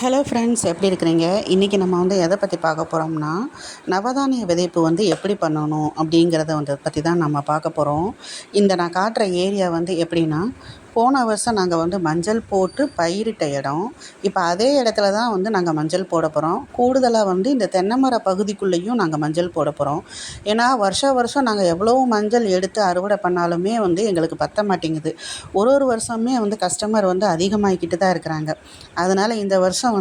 Hello friends, எப்படி இருக்கிறீங்க? இன்றைக்கி நம்ம எதை பற்றி பார்க்க போகிறோம்னா, நவதானிய விதைப்பு எப்படி பண்ணணும் அப்படிங்கிறத பற்றி தான் நம்ம பார்க்க போகிறோம். நான் காட்டுற ஏரியா எப்படின்னா, போன வருஷம் நாங்கள் மஞ்சள் போட்டு பயிரிட்ட இடம். இப்போ அதே இடத்துல தான் நாங்கள் மஞ்சள் போட போகிறோம். கூடுதலாக இந்த தென்னை மர பகுதிக்குள்ளேயும் நாங்கள் மஞ்சள் போட போகிறோம். ஏன்னா வருஷம் நாங்கள் எவ்வளோ மஞ்சள் எடுத்து அறுவடை பண்ணாலுமே எங்களுக்கு பத்த மாட்டேங்குது. ஒரு வருஷமே கஸ்டமர் அதிகமாகிக்கிட்டு தான் இருக்கிறாங்க. அதனால் இந்த வருஷம்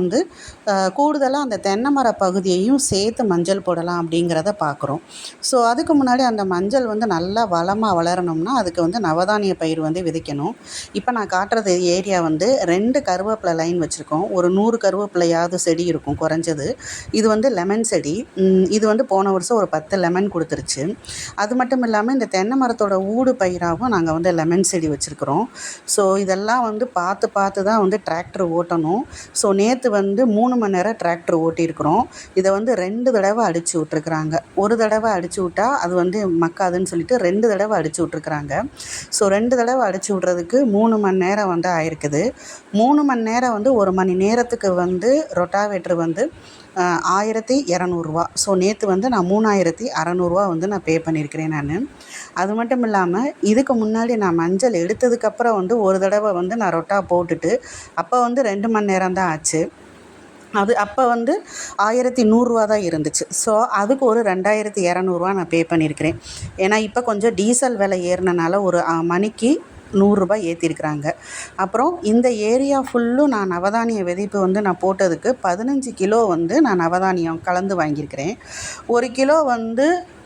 கூடுதலாக அந்த தென்னை மர பகுதியையும் சேர்த்து மஞ்சள் போடலாம் அப்படிங்கிறத பார்க்குறோம். ஸோ அதுக்கு முன்னாடி அந்த மஞ்சள் நல்லா வளமாக வளரணும்னா அதுக்கு நவதானிய பயிர் விதைக்கணும். இப்போ நான் காட்டுறது ஏரியா 2 கருவேப்பிலை லைன் வச்சுருக்கோம். ஒரு 100 கருவேப்பிலையாவது செடி இருக்கும் குறைஞ்சது. இது லெமன் செடி. இது போன வருஷம் ஒரு 10 லெமன் கொடுத்துருச்சு. அது மட்டும் இல்லாமல் இந்த தென்னை மரத்தோட ஊடு பயிராகவும் நாங்கள் லெமன் செடி வச்சுருக்குறோம். ஸோ இதெல்லாம் பார்த்து தான் டிராக்டர் ஓட்டணும். ஸோ நேற்று 3 மணி நேரம் டிராக்டர் ஓட்டியிருக்கிறோம். இதை 2 தடவை அடித்து விட்ருக்குறாங்க. ஒரு தடவை அடித்து விட்டா அது மக்காதுன்னு சொல்லிட்டு 2 தடவை அடித்து விட்ருக்குறாங்க. ஸோ 2 தடவை அடித்து விட்றதுக்கு 3 மணி நேரம் ஆயிருக்குது. 3 மணி நேரம் 1 மணி நேரத்துக்கு ரொட்டாவேட்டர் 1200 ரூபா. ஸோ நேற்று நான் 3600 ரூபா நான் பே பண்ணியிருக்கிறேன் நான். அது மட்டும் இல்லாமல் இதுக்கு முன்னாடி நான் மஞ்சள் எடுத்ததுக்கப்புறம் ஒரு தடவை நான் ரொட்டா போட்டுட்டு அப்போ 2 மணி நேரம் தான் ஆச்சு. அது அப்போ 1100 ரூபா தான் இருந்துச்சு. ஸோ அதுக்கு ஒரு 2200 ரூபா நான் பே பண்ணியிருக்கிறேன். ஏன்னா இப்போ கொஞ்சம் டீசல் விலை ஏறினனால ஒரு மணிக்கு 100 ரூபாய் ஏற்றிருக்கிறாங்க. அப்புறம் இந்த ஏரியா ஃபுல்லும் நான் நவதானிய விதைப்பு நான் போட்டதுக்கு 15 கிலோ நான் நவதானியம் கலந்து வாங்கியிருக்கிறேன். 1 கிலோ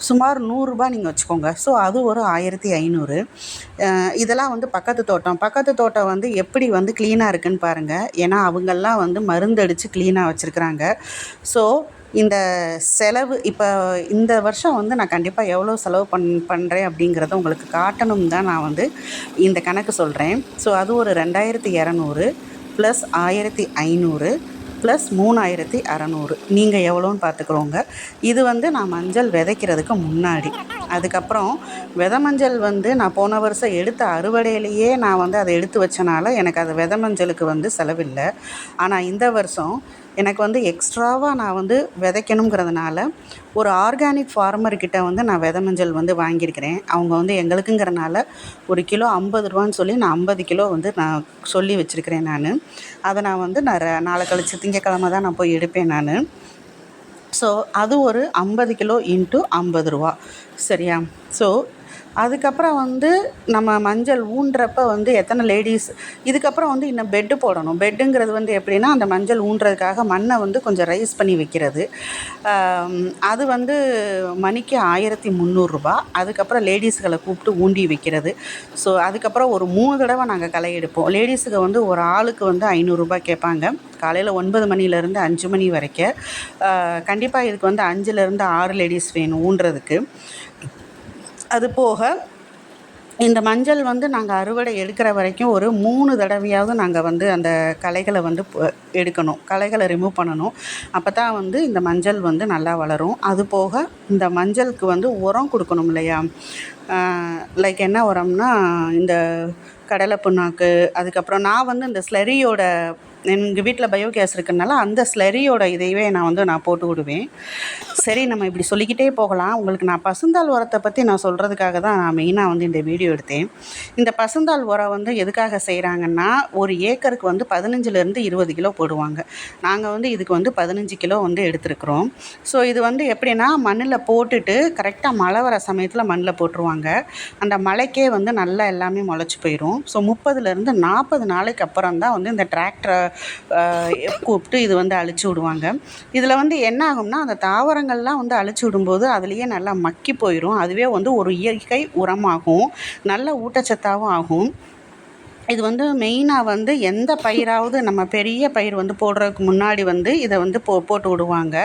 சுமார் 100 ரூபாய் நீங்கள் வச்சுக்கோங்க. ஸோ அது ஒரு 1500. இதெல்லாம் பக்கத்து தோட்டம் எப்படி க்ளீனாக இருக்குதுன்னு பாருங்கள். ஏன்னா அவங்கெல்லாம் மருந்தடித்து க்ளீனாக வச்சுருக்குறாங்க. ஸோ இந்த செலவு இப்போ இந்த வருஷம் நான் கண்டிப்பாக எவ்வளோ செலவு பண்ணுறேன் அப்படிங்கிறத உங்களுக்கு காட்டணும் தான் நான் இந்த கணக்கு சொல்கிறேன். ஸோ அது ஒரு 2200 ப்ளஸ் 1500 ப்ளஸ் 3600. நீங்கள் எவ்வளோன்னு பார்த்துக்குறோங்க. இது நான் மஞ்சள் விதைக்கிறதுக்கு முன்னாடி. அதுக்கப்புறம் விதை மஞ்சள் நான் போன வருஷம் எடுத்த அறுவடையிலேயே நான் அதை எடுத்து வச்சனால எனக்கு அது விதை மஞ்சளுக்கு செலவில்லை. ஆனால் இந்த வருஷம் எனக்கு எக்ஸ்ட்ராவாக நான் விதைக்கணுங்கிறதுனால ஒரு ஆர்கானிக் ஃபார்மர்கிட்ட நான் விதை மஞ்சள் வாங்கியிருக்கிறேன். அவங்க எங்களுக்குங்கிறனால 1 கிலோ 50 ரூபான்னு சொல்லி நான் 50 கிலோ நான் சொல்லி வச்சுருக்கிறேன் நான். அதை நான் நாளை கழிச்சு திங்கக்கிழமை தான் நான் போய் எடுப்பேன் நான். ஸோ அது ஒரு 50 கிலோ இன்ட்டு 50 ரூபா. சரியா? ஸோ அதுக்கப்புறம் நம்ம மஞ்சள் ஊன்றப்ப எத்தனை லேடீஸ் இதுக்கப்புறம் இன்னும் பெட்டு போடணும். பெட்டுங்கிறது எப்படின்னா அந்த மஞ்சள் ஊன்றதுக்காக மண்ணை கொஞ்சம் ரைஸ் பண்ணி வைக்கிறது. அது மணிக்கு 1300 ரூபா. அதுக்கப்புறம் லேடீஸ்களை கூப்பிட்டு ஊண்டி வைக்கிறது. ஸோ அதுக்கப்புறம் ஒரு 3 தடவை நாங்கள் களை எடுப்போம். லேடீஸுக்கு ஒரு ஆளுக்கு 500 ரூபாய் கேட்பாங்க. காலையில் 9 மணிலேருந்து 5 மணி வரைக்கும். கண்டிப்பாக இதுக்கு 5லேருந்து 6 லேடீஸ் வேணும் ஊன்றதுக்கு. அது போக இந்த மஞ்சள் நாங்கள் அறுவடை எடுக்கிற வரைக்கும் ஒரு 3 தடவையாவது நாங்கள் அந்த களைகளை எடுக்கணும். களைகளை ரிமூவ் பண்ணணும். அப்போ தான் இந்த மஞ்சள் நல்லா வளரும். அது போக இந்த மஞ்சளுக்கு உரம் கொடுக்கணும் இல்லையா? லைக் என்ன உரம்னா இந்த கடலை புண்ணாக்கு. அதுக்கப்புறம் நான் இந்த ஸ்லரியோட எங்கள் வீட்டில் பயோகேஸ் இருக்கிறதுனால அந்த ஸ்லரியோட இதையவே நான் போட்டு விடுவேன். சரி, நம்ம இப்படி சொல்லிக்கிட்டே போகலாம். உங்களுக்கு நான் பசுந்தாள் உரத்தை பற்றி நான் சொல்கிறதுக்காக தான் நான் மெயினாக இந்த வீடியோ எடுத்தேன். இந்த பசுந்தாள் உரம் எதுக்காக செய்கிறாங்கன்னா, ஒரு ஏக்கருக்கு 15லேருந்து 20 கிலோ போடுவாங்க. நாங்கள் இதுக்கு 15 கிலோ எடுத்துருக்குறோம். ஸோ இது எப்படின்னா மண்ணில் போட்டுட்டு கரெக்டாக மழை வர சமயத்தில் மண்ணில் போட்டுருவாங்க. அந்த மழைக்கே நல்லா எல்லாமே முளைச்சி போயிடும். ஸோ 30லேருந்து 40 நாளைக்கு அப்புறம் தான் இந்த டிராக்டரை கூப்பிட்டு இது அழிச்சு விடுவாங்க. இதில் என்ன ஆகும்னா அந்த தாவரங்கள்லாம் அழிச்சு விடும்போது அதுலேயே நல்லா மக்கி போயிடும். அதுவே ஒரு இயற்கை உரமாகும், நல்ல ஊட்டச்சத்தாகவும் ஆகும். இது மெயினாக எந்த பயிராவது நம்ம பெரிய பயிர் போடுறதுக்கு முன்னாடி இதை போட்டு விடுவாங்க.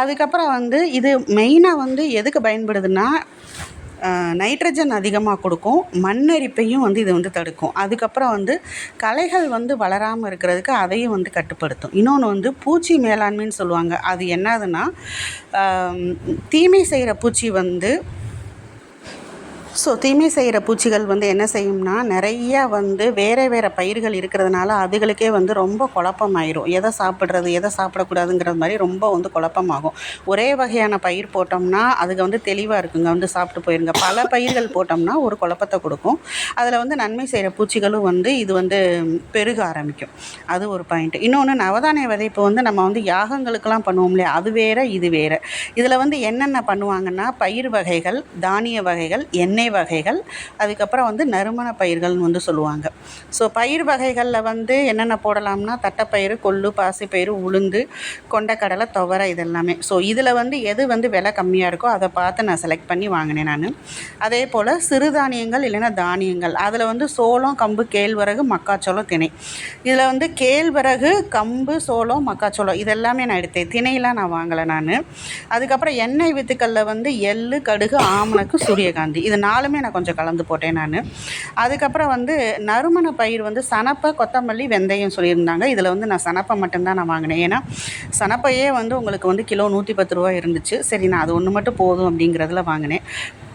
அதுக்கப்புறம் இது மெயினாக எதுக்கு பயன்படுதுன்னா, நைட்ரஜன் அதிகமாக கொடுக்கும், மண்ணரிப்பையும் இது தடுக்கும். அதுக்கப்புறம் களைகள் வளராமல் இருக்கிறதுக்கு அதையும் கட்டுப்படுத்தும். இன்னொன்று பூச்சி மேலாண்மைன்னு சொல்லுவாங்க. அது என்னதுன்னா, தீமை செய்கிற பூச்சி ஸோ தீமை செய்கிற பூச்சிகள் வந்து என்ன செய்யும்னா, நிறையா வந்து வேறு வேறு பயிர்கள் இருக்கிறதுனால அதுகளுக்கே வந்து ரொம்ப குழப்பமாயிரும். எதை சாப்பிட்றது, எதை சாப்பிடக்கூடாதுங்கிற மாதிரி ரொம்ப வந்து குழப்பமாகும். ஒரே வகையான பயிர் போட்டோம்னா அதுக்கு வந்து தெளிவாக இருக்குங்க, வந்து சாப்பிட்டு போயிருங்க. பல பயிர்கள் போட்டோம்னா ஒரு குழப்பத்தை கொடுக்கும். அதில் வந்து நன்மை செய்கிற பூச்சிகளும் வந்து இது வந்து பெருக ஆரம்பிக்கும். அது ஒரு பாயிண்ட். இன்னொன்று, நவதானிய விதைப்பு வந்து நம்ம வந்து யாகங்களுக்கெல்லாம் பண்ணுவோம் இல்லையா, அது வேறு இது வேறு. இதில் வந்து என்னென்ன பண்ணுவாங்கன்னா, பயிர் வகைகள், தானிய வகைகள், எண்ணெய் வகைகள், அதுக்கப்புறம் வந்து நறுமண பயிர்கள்னு வந்து சொல்லுவாங்க. ஸோ பயிர் வகைகளில் வந்து என்னென்ன போடலாம்னா, தட்டைப்பயிறு, கொள்ளு, பாசிப்பயிறு, உளுந்து, கொண்டக்கடலை, துவரை, இதெல்லாமே. ஸோ இதில் வந்து எது வந்து விலை கம்மியாக இருக்கோ அதை பார்த்து நான் செலக்ட் பண்ணி வாங்கினேன் நான். அதே போல் சிறுதானியங்கள் இல்லைன்னா தானியங்கள், அதில் வந்து சோளம், கம்பு, கேழ்வரகு, மக்காச்சோளம், திணை. இதில் வந்து கேழ்வரகு, கம்பு, சோளம், மக்காச்சோளம் இதெல்லாமே நான் எடுத்தேன். திணையெல்லாம் நான் வாங்கலை நான். அதுக்கப்புறம் எண்ணெய் வித்துக்களில் வந்து எள்ளு, கடுகு, ஆமணக்கு, சூரியகாந்தி, இது 4மே நான் கொஞ்சம் கலந்து போட்டேன் நான். அதுக்கப்புறம் வந்து நறுமண பயிர் வந்து சணப்பை, கொத்தமல்லி, வெந்தயம் சொல்லியிருந்தாங்க. இதில் வந்து நான் சணப்பை மட்டும்தான் நான் வாங்கினேன். ஏன்னா சணப்பையே வந்து உங்களுக்கு வந்து கிலோ 110 ரூபா இருந்துச்சு. சரி, நான் அது ஒன்று மட்டும் போதும் அப்படிங்கிறதுல வாங்கினேன்.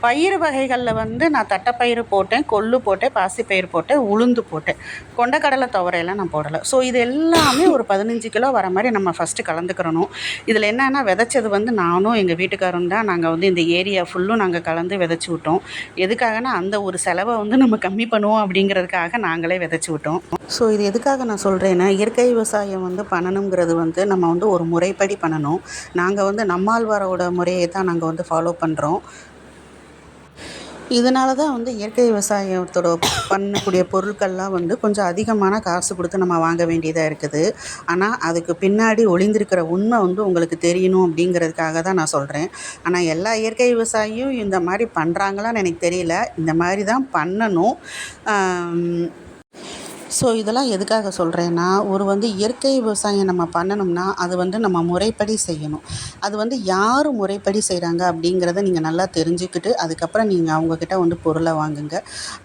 பயிர் வகைகளில் வந்து நான் தட்டைப்பயிறு போட்டேன், கொள்ளு போட்டேன், பாசிப்பயிறு போட்டேன், உளுந்து போட்டேன். கொண்டக்கடலை, துவரையெல்லாம் நான் போடலை. ஸோ இது எல்லாமே ஒரு 15 கிலோ வர மாதிரி நம்ம ஃபஸ்ட்டு கலந்துக்கிறணும். இதில் என்னென்னா, விதைச்சது வந்து நானும் எங்கள் வீட்டுக்காரரும் தான். நாங்கள் வந்து இந்த ஏரியா ஃபுல்லும் நாங்கள் கலந்து விதைச்சி விட்டோம். எதுக்காகனா, அந்த ஒரு செலவை வந்து நம்ம கம்மி பண்ணுவோம் அப்படிங்கிறதுக்காக நாங்களே விதைச்சி விட்டோம். ஸோ இது எதுக்காக நான் சொல்கிறேன்னா, இயற்கை விவசாயம் வந்து பண்ணணுங்கிறது வந்து நம்ம வந்து ஒரு முறைப்படி பண்ணணும். நாங்கள் வந்து நம்மாழ்வாரோட முறையை தான் நாங்கள் வந்து ஃபாலோ பண்ணுறோம். இதனால தான் வந்து இயற்கை விவசாயத்தோட பண்ணக்கூடிய பொருட்கள்லாம் வந்து கொஞ்சம் அதிகமான காசு கொடுத்து நம்ம வாங்க வேண்டியதாக இருக்குது. ஆனால் அதுக்கு பின்னாடி ஒளிந்திருக்கிற உண்மை வந்து உங்களுக்கு தெரியணும் அப்படிங்கிறதுக்காக தான் நான் சொல்கிறேன். ஆனால் எல்லா இயற்கை விவசாயியும் இந்த மாதிரி பண்ணுறாங்களான்னு எனக்கு தெரியல. இந்த மாதிரி தான் பண்ணணும். ஸோ இதெல்லாம் எதுக்காக சொல்கிறேன்னா, ஒரு வந்து இயற்கை விவசாயம் நம்ம பண்ணணும்னா அது வந்து நம்ம முறைப்படி செய்யணும். அது வந்து யார் முறைப்படி செய்கிறாங்க அப்படிங்கிறத நீங்கள் நல்லா தெரிஞ்சுக்கிட்டு அதுக்கப்புறம் நீங்கள் அவங்கக்கிட்ட வந்து பொருளை வாங்குங்க.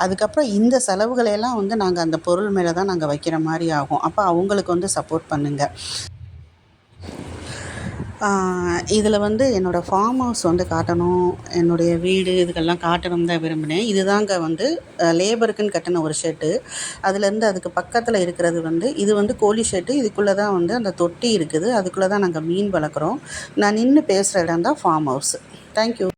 அதுக்கப்புறம் இந்த செலவுகளையெல்லாம் வந்து நாங்கள் அந்த பொருள் மேலே தான் நாங்கள் வைக்கிற மாதிரி ஆகும். அப்போ அவங்களுக்கு வந்து சப்போர்ட் பண்ணுங்கள். இதில் வந்து என்னோடய ஃபார்ம் ஹவுஸ் வந்து காட்டணும், என்னுடைய வீடு இதுக்கெல்லாம் காட்டணும்னு தான் விரும்பினேன். இதுதாங்க வந்து லேபருக்குன்னு கட்டின ஒரு ஷெட்டு. அதுலேருந்து அதுக்கு பக்கத்தில் இருக்கிறது வந்து இது வந்து கோழி ஷெட்டு. இதுக்குள்ளே தான் வந்து அந்த தொட்டி இருக்குது. அதுக்குள்ளே தான் நாங்கள் மீன் வளர்க்குறோம். நான் நின்று பேசுகிற இடம் தான் ஃபார்ம் ஹவுஸ். தேங்க்யூ.